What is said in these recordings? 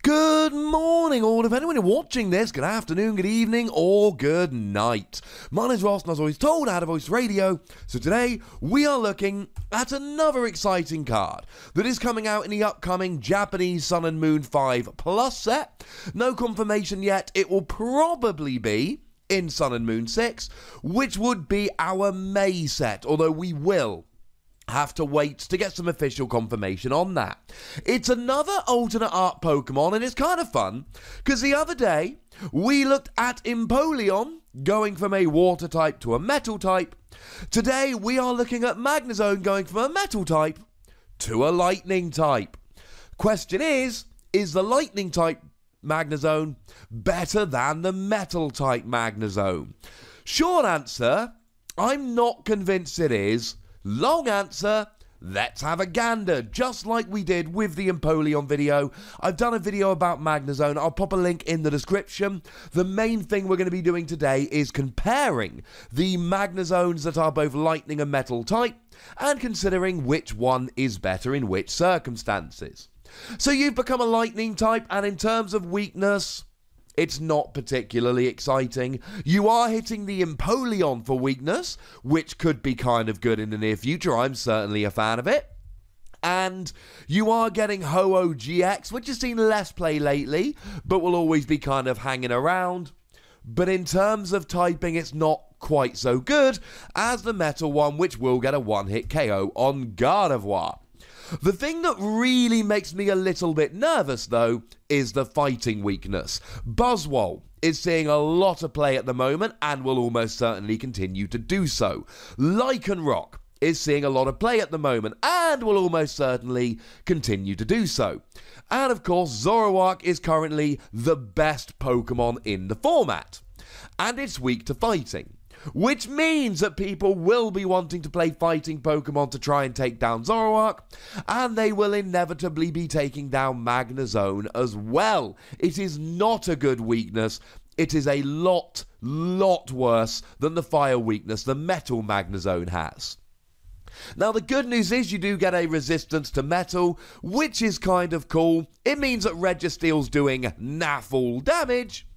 Good morning, all. If anyone watching this, good afternoon, good evening, or good night. My name's Ross, and as always told, Out of Voice Radio. So today, we are looking at another exciting card that is coming out in the upcoming Japanese Sun and Moon 5 Plus set. No confirmation yet. It will probably be in Sun and Moon 6, which would be our May set, although we will have to wait to get some official confirmation on that. It's another alternate art Pokemon, and it's kind of fun because the other day we looked at Empoleon going from a water type to a metal type. Today we are looking at Magnezone going from a metal type to a lightning type. Question is the lightning type Magnezone better than the metal type Magnezone? Short answer, I'm not convinced it is. Long answer, let's have a gander, just like we did with the Empoleon video. I've done a video about Magnezone. I'll pop a link in the description. The main thing we're going to be doing today is comparing the Magnezones that are both lightning and metal type and considering which one is better in which circumstances. So you've become a lightning type, and in terms of weakness, it's not particularly exciting. You are hitting the Empoleon for weakness, which could be kind of good in the near future. I'm certainly a fan of it. And you are getting Ho-Oh GX, which has seen less play lately, but will always be kind of hanging around. But in terms of typing, it's not quite so good as the metal one, which will get a one-hit KO on Gardevoir. The thing that really makes me a little bit nervous, though, is the fighting weakness. Buzzwole is seeing a lot of play at the moment and will almost certainly continue to do so. Lycanroc is seeing a lot of play at the moment and will almost certainly continue to do so. And of course, Zoroark is currently the best Pokemon in the format, and it's weak to fighting, which means that people will be wanting to play fighting Pokemon to try and take down Zoroark, and they will inevitably be taking down Magnezone as well. It is not a good weakness. It is a lot worse than the fire weakness the metal Magnezone has. Now, the good news is you do get a resistance to metal, which is kind of cool. It means that Registeel's doing naff damage,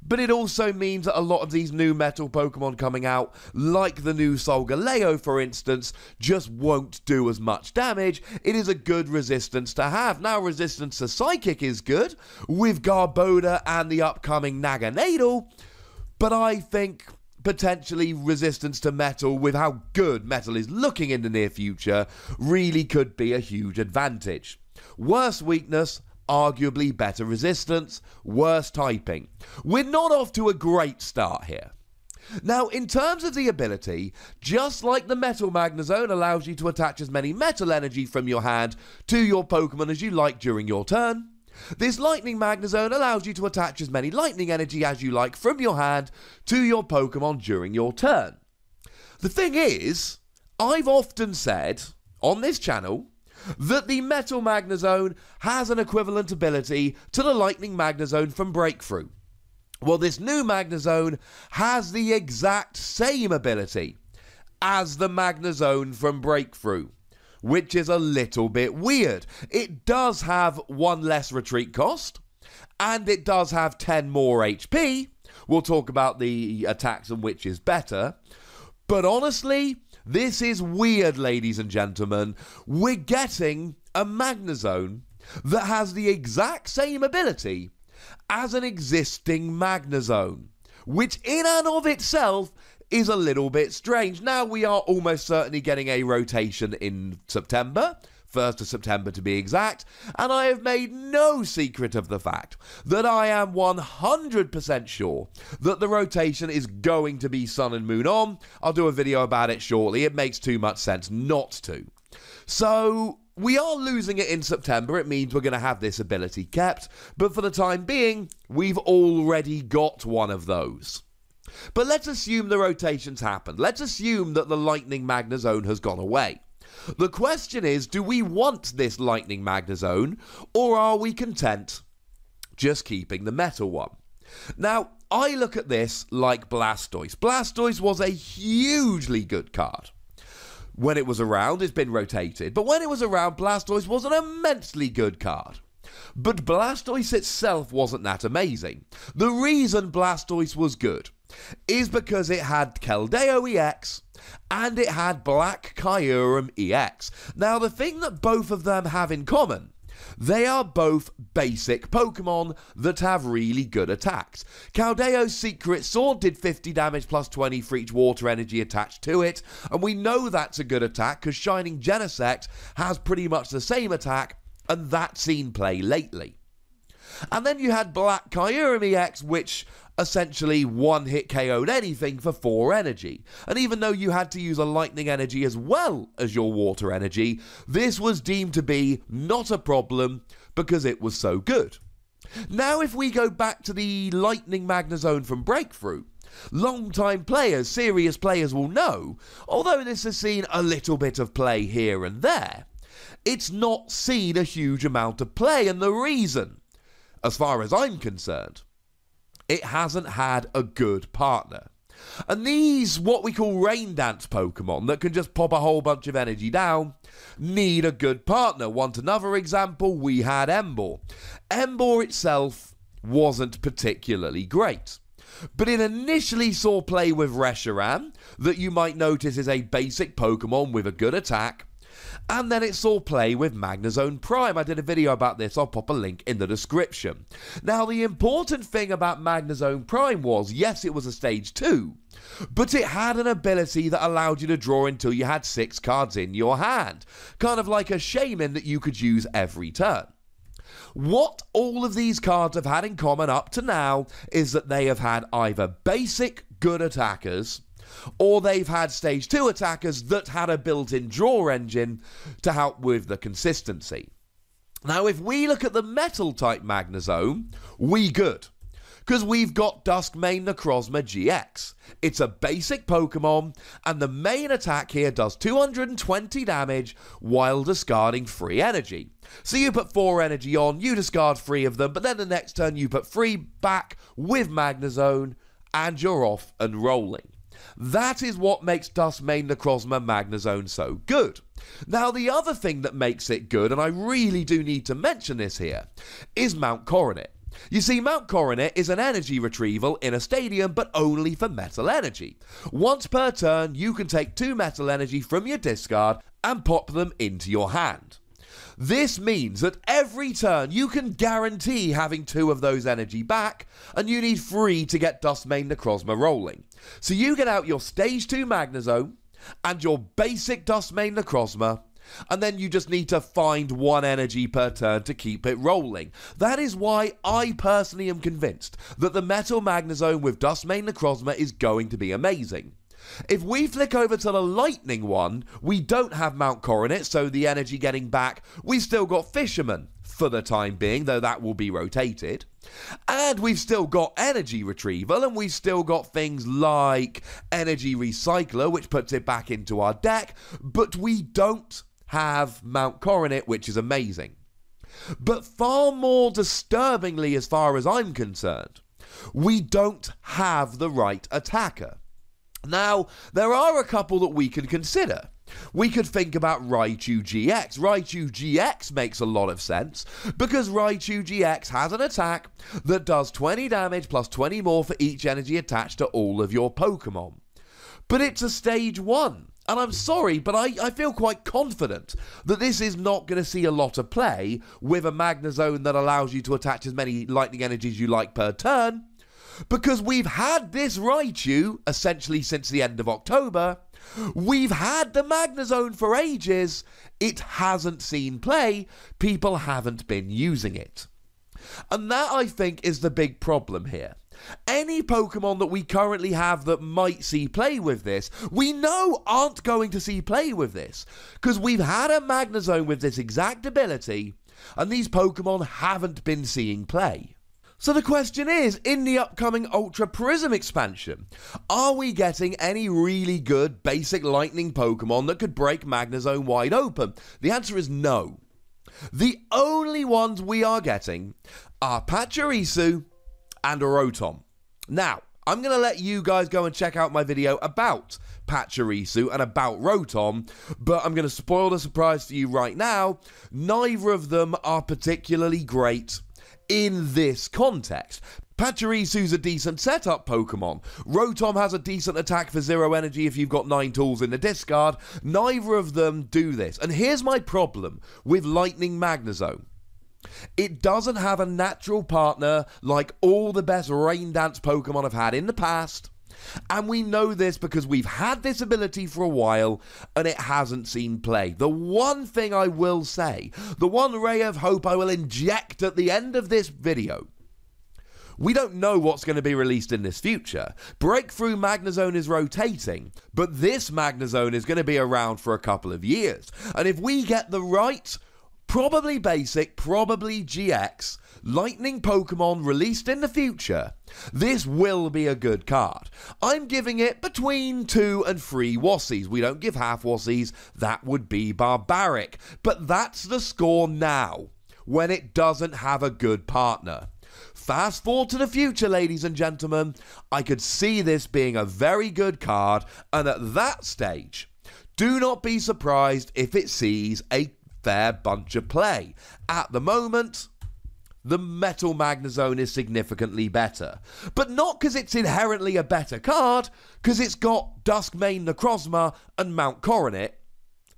but it also means that a lot of these new metal Pokemon coming out, like the new Solgaleo for instance, just won't do as much damage. It is a good resistance to have. Now, resistance to Psychic is good with Garbodor and the upcoming Naganadel, but I think potentially resistance to metal, with how good metal is looking in the near future, really could be a huge advantage. Worse weakness, arguably better resistance, worse typing. We're not off to a great start here. Now, in terms of the ability, just like the Metal Magnezone allows you to attach as many metal energy from your hand to your Pokemon as you like during your turn, this Lightning Magnezone allows you to attach as many lightning energy as you like from your hand to your Pokemon during your turn. The thing is, I've often said on this channel that the Metal Magnezone has an equivalent ability to the Lightning Magnezone from Breakthrough. Well, this new Magnezone has the exact same ability as the Magnezone from Breakthrough, which is a little bit weird. It does have one less retreat cost, and it does have 10 more HP. We'll talk about the attacks and which is better. But honestly, this is weird, ladies and gentlemen. We're getting a Magnezone that has the exact same ability as an existing Magnezone, which in and of itself is a little bit strange. Now, we are almost certainly getting a rotation in September, 1st of September to be exact, and I have made no secret of the fact that I am 100% sure that the rotation is going to be Sun and Moon on. I'll do a video about it shortly. It makes too much sense not to. So we are losing it in September. It means we're going to have this ability kept, but for the time being, we've already got one of those. But let's assume the rotations happened. Let's assume that the Lightning Magnezone has gone away. The question is, do we want this Lightning Magnezone, or are we content just keeping the metal one? Now, I look at this like Blastoise. Blastoise was a hugely good card. When it was around, it's been rotated, but when it was around, Blastoise was an immensely good card. But Blastoise itself wasn't that amazing. The reason Blastoise was good is because it had Keldeo EX and it had Black Kyurem EX. Now, the thing that both of them have in common, they are both basic Pokemon that have really good attacks. Keldeo's Secret Sword did 50 damage plus 20 for each water energy attached to it, and we know that's a good attack because Shining Genesect has pretty much the same attack, and that's seen play lately. And then you had Black Kyurem EX, which essentially one-hit KO'd anything for 4 energy. And even though you had to use a lightning energy as well as your water energy, this was deemed to be not a problem because it was so good. Now if we go back to the lightning Magnezone from Breakthrough, long-time players, serious players will know, although this has seen a little bit of play here and there, it's not seen a huge amount of play, and the reason, as far as I'm concerned, it hasn't had a good partner. And these, what we call rain dance Pokemon, that can just pop a whole bunch of energy down, need a good partner. Want another example? We had Emboar. Emboar itself wasn't particularly great, but it initially saw play with Reshiram, that you might notice is a basic Pokemon with a good attack, and then it saw play with Magnezone Prime. I did a video about this, I'll pop a link in the description. Now, the important thing about Magnezone Prime was, yes, it was a stage 2, but it had an ability that allowed you to draw until you had 6 cards in your hand. Kind of like a Shaman that you could use every turn. What all of these cards have had in common up to now is that they have had either basic good attackers, or they've had stage 2 attackers that had a built-in draw engine to help with the consistency. Now, if we look at the Metal-type Magnezone, we good, because we've got Duskmane Necrozma GX. It's a basic Pokemon, and the main attack here does 220 damage while discarding 3 energy. So you put 4 energy on, you discard 3 of them, but then the next turn you put 3 back with Magnezone, and you're off and rolling. That is what makes Duskmane Necrozma Magnezone so good. Now, the other thing that makes it good, and I really do need to mention this here, is Mount Coronet. You see, Mount Coronet is an energy retrieval in a stadium, but only for metal energy. Once per turn, you can take 2 metal energy from your discard and pop them into your hand. This means that every turn you can guarantee having 2 of those energy back, and you need 3 to get Duskmane Necrozma rolling. So you get out your stage 2 Magnezone and your basic Duskmane Necrozma, and then you just need to find 1 energy per turn to keep it rolling. That is why I personally am convinced that the Metal Magnezone with Duskmane Necrozma is going to be amazing. If we flick over to the Lightning one, we don't have Mount Coronet, so the energy getting back, we've still got Fisherman for the time being, though that will be rotated. And we've still got Energy Retrieval, and we've still got things like Energy Recycler, which puts it back into our deck, but we don't have Mount Coronet, which is amazing. But far more disturbingly, as far as I'm concerned, we don't have the right attacker. Now, there are a couple that we could consider. We could think about Raichu GX. Raichu GX makes a lot of sense because Raichu GX has an attack that does 20 damage plus 20 more for each energy attached to all of your Pokemon. But it's a stage 1. And I'm sorry, but I feel quite confident that this is not going to see a lot of play with a Magnezone that allows you to attach as many lightning energies you like per turn. Because we've had this Raichu, essentially since the end of October. We've had the Magnezone for ages. It hasn't seen play. People haven't been using it. And that, I think, is the big problem here. Any Pokemon that we currently have that might see play with this, we know aren't going to see play with this. Because we've had a Magnezone with this exact ability, and these Pokemon haven't been seeing play. So the question is, in the upcoming Ultra Prism expansion, are we getting any really good basic lightning Pokemon that could break Magnezone wide open? The answer is no. The only ones we are getting are Pachirisu and Rotom. Now, I'm going to let you guys go and check out my video about Pachirisu and about Rotom, but I'm going to spoil the surprise for you right now. Neither of them are particularly great in this context. Pachirisu's a decent setup Pokemon. Rotom has a decent attack for 0 energy if you've got 9 tools in the discard. Neither of them do this. And here's my problem with Lightning Magnezone. It doesn't have a natural partner like all the best Rain Dance Pokemon have had in the past. And we know this because we've had this ability for a while and it hasn't seen play. The one thing I will say, the one ray of hope I will inject at the end of this video, we don't know what's going to be released in this future. Breakthrough Magnezone is rotating, but this Magnezone is going to be around for a couple of years. And if we get the right, probably basic, probably GX, Lightning Pokemon released in the future, this will be a good card. I'm giving it between 2 and 3 Wassies. We don't give half Wassies, that would be barbaric. But that's the score now, when it doesn't have a good partner. Fast forward to the future, ladies and gentlemen, I could see this being a very good card, and at that stage, do not be surprised if it sees a fair bunch of play. At the moment, the Metal Magnezone is significantly better. But not because it's inherently a better card, because it's got Duskmane Necrozma and Mount Coronet.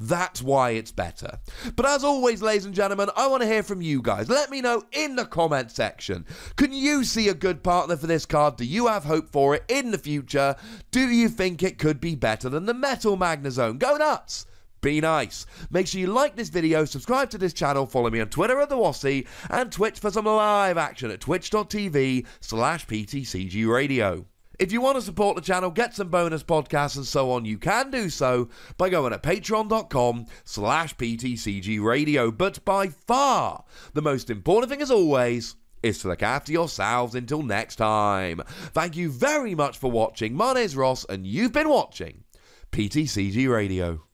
That's why it's better. But as always, ladies and gentlemen, I want to hear from you guys. Let me know in the comment section. Can you see a good partner for this card? Do you have hope for it in the future? Do you think it could be better than the Metal Magnezone? Go nuts! Be nice. Make sure you like this video, subscribe to this channel, follow me on Twitter at TheWassy, and Twitch for some live action at twitch.tv/PTCG Radio. If you want to support the channel, get some bonus podcasts and so on, you can do so by going to patreon.com/PTCG Radio. But by far, the most important thing as always is to look after yourselves until next time. Thank you very much for watching. My name's Ross, and you've been watching PTCG Radio.